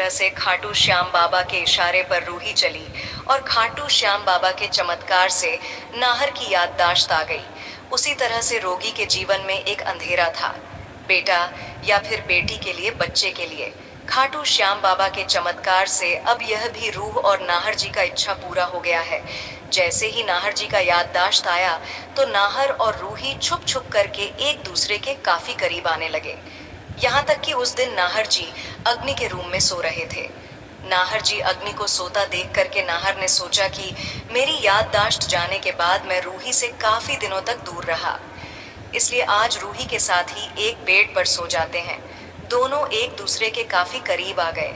तरह से खाटू श्याम बाबा के इशारे पर रूही चली और खाटू श्याम बाबा के चमत्कार से नाहर की याददाश्त आ गई, उसी तरह से रोगी के जीवन में एक अंधेरा था। बेटा या फिर बेटी के लिए, बच्चे के लिए खाटू श्याम बाबा के चमत्कार से अब यह भी रूह और नाहर जी का इच्छा पूरा हो गया है। जैसे ही नाहर जी का याददाश्त आया तो नाहर और रूही छुप छुप करके एक दूसरे के काफी करीब आने लगे। यहाँ तक कि उस दिन नाहर जी अग्नि के रूम में सो रहे थे। नाहर जी अग्नि को सोता देख करके नाहर ने सोचा कि मेरी याददाश्त जाने के बाद मैं रूही से काफी दिनों तक दूर रहा, इसलिए आज रूही के साथ ही एक बेड पर सो जाते हैं। दोनों एक दूसरे के काफी करीब आ गए।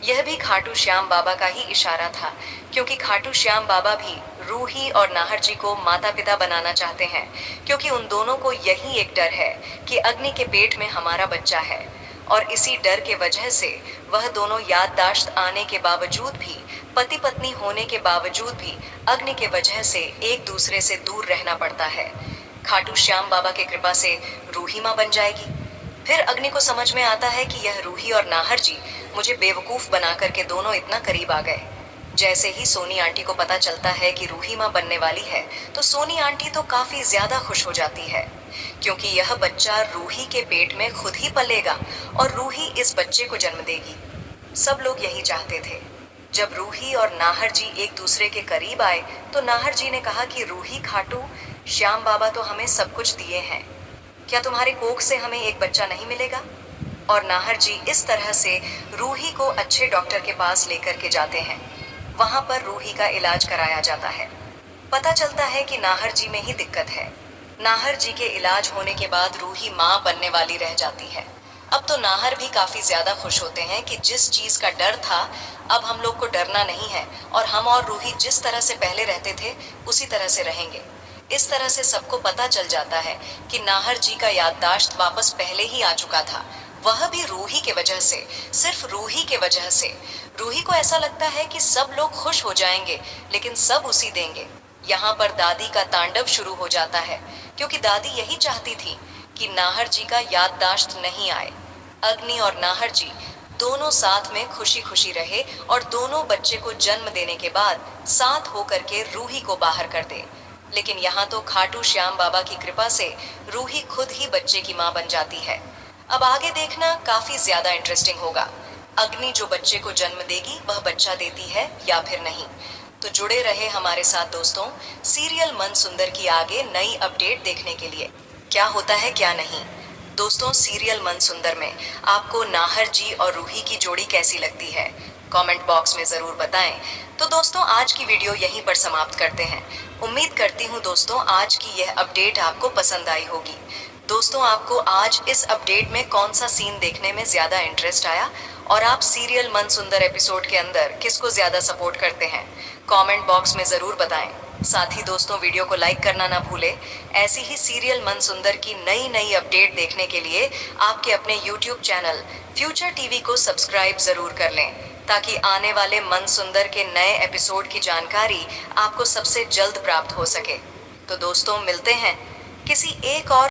यह भी खाटू श्याम बाबा का ही इशारा था, क्योंकि खाटू श्याम बाबा भी रूही और नाहर जी को माता पिता बनाना चाहते हैं, क्योंकि उन दोनों को यही एक डर है कि अग्नि के पेट में हमारा बच्चा है, और इसी डर के वजह से वह दोनों याददाश्त आने के बावजूद भी, पति पत्नी होने के बावजूद भी अग्नि के वजह से एक दूसरे से दूर रहना पड़ता है। खाटू श्याम बाबा के कृपा से रूही माँ बन जाएगी। फिर अग्नि को समझ में आता है कि यह रूही और नाहर जी मुझे बेवकूफ बना करके दोनों इतना करीब आ गए। जैसे ही सोनी आंटी को पता चलता है कि रूही माँ बनने वाली है तो सोनी आंटी तो काफी ज्यादा खुश हो जाती है, क्योंकि यह बच्चा रूही के पेट में खुद ही पलेगा और रूही इस बच्चे को जन्म देगी। सब लोग यही चाहते थे। जब रूही और नाहर जी एक दूसरे के करीब आए तो नाहर जी ने कहा कि रूही, खाटू श्याम बाबा तो हमें सब कुछ दिए हैं, क्या तुम्हारे कोख से हमें एक बच्चा नहीं मिलेगा? और नाहर जी इस तरह से रूही को अच्छे डॉक्टर के पास लेकर के जाते हैं। वहां पर रूही का इलाज कराया जाता है। पता चलता है कि नाहर जी में ही दिक्कत है। नाहर जी के इलाज होने के बाद रूही माँ बनने वाली रह जाती है। अब तो नाहर भी काफी ज्यादा खुश होते हैं कि जिस चीज का डर था अब हम लोग को डरना नहीं है, और हम और रूही जिस तरह से पहले रहते थे उसी तरह से रहेंगे। इस तरह से सबको पता चल जाता है कि नाहर जी का याददाश्त वापस पहले ही आ चुका था, वह भी रूही के वजह से, सिर्फ रूही के वजह से। रूही को ऐसा लगता है कि सब लोग खुश हो जाएंगे, लेकिन सब उसी देंगे। यहाँ पर दादी का तांडव शुरू हो जाता है, क्योंकि दादी यही चाहती थी कि नाहर जी का याददाश्त नहीं आए। अग्नि और नाहर जी दोनों साथ में खुशी खुशी रहे और दोनों बच्चे को जन्म देने के बाद साथ होकर के रूही को बाहर कर दे। लेकिन यहाँ तो खाटू श्याम बाबा की कृपा से रूही खुद ही बच्चे की माँ बन जाती है। अब आगे देखना काफी ज्यादा इंटरेस्टिंग होगा। अग्नि जो बच्चे को जन्म देगी वह बच्चा देती है या फिर नहीं, तो जुड़े रहे हमारे साथ दोस्तों, सीरियल मन सुंदर की आगे नई अपडेट देखने के लिए। क्या होता है क्या नहीं। दोस्तों, सीरियल मन सुंदर में आपको नाहर जी और रूही की जोड़ी कैसी लगती है, कमेंट बॉक्स में जरूर बताएं। तो दोस्तों, आज की वीडियो यहीं पर समाप्त करते हैं। उम्मीद करती हूँ दोस्तों आज की यह अपडेट आपको पसंद आई होगी। दोस्तों, आपको आज इस अपडेट में कौन सा सीन देखने में ज्यादा इंटरेस्ट आया, और आप सीरियल मन सुंदर एपिसोड के अंदर किसको ज्यादा सपोर्ट करते हैं, कमेंट बॉक्स में जरूर बताएं। साथ ही दोस्तों, वीडियो को लाइक करना ना भूलें। ऐसी ही सीरियल मन सुंदर की नई नई अपडेट देखने के लिए आपके अपने यूट्यूब चैनल फ्यूचर टीवी को सब्सक्राइब जरूर कर लें, ताकि आने वाले मन सुंदर के नए एपिसोड की जानकारी आपको सबसे जल्द प्राप्त हो सके। तो दोस्तों, मिलते हैं किसी एक और